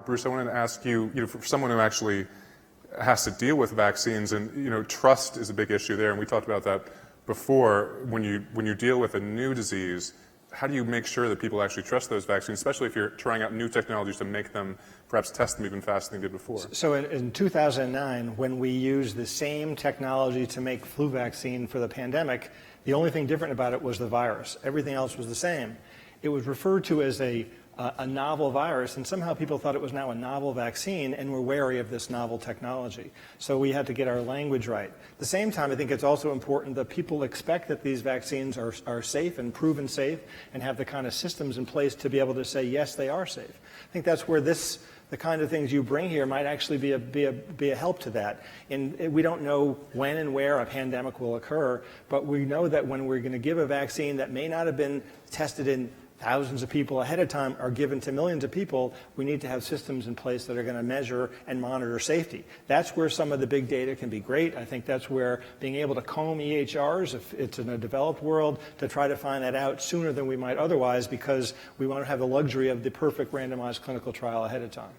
Bruce, I wanted to ask you, for someone who actually has to deal with vaccines, and trust is a big issue there, and we talked about that before. When you deal with a new disease, how do you make sure that people actually trust those vaccines, especially if you're trying out new technologies to make them, perhaps test them even faster than you did before? So in 2009, when we used the same technology to make flu vaccine for the pandemic, the only thing different about it was the virus. Everything else was the same. It was referred to as a novel virus, and somehow people thought it was now a novel vaccine and were wary of this novel technology. So we had to get our language right. At the same time, I think it's also important that people expect that these vaccines are safe and proven safe and have the kind of systems in place to be able to say, yes, they are safe. I think that's where the kind of things you bring here might actually be a help to that. And we don't know when and where a pandemic will occur, but we know that when we're going to give a vaccine that may not have been tested in thousands of people ahead of time are given to millions of people, we need to have systems in place that are going to measure and monitor safety. That's where some of the big data can be great. I think that's where being able to comb EHRs, if it's in a developed world, to try to find that out sooner than we might otherwise, because we want to have the luxury of the perfect randomized clinical trial ahead of time.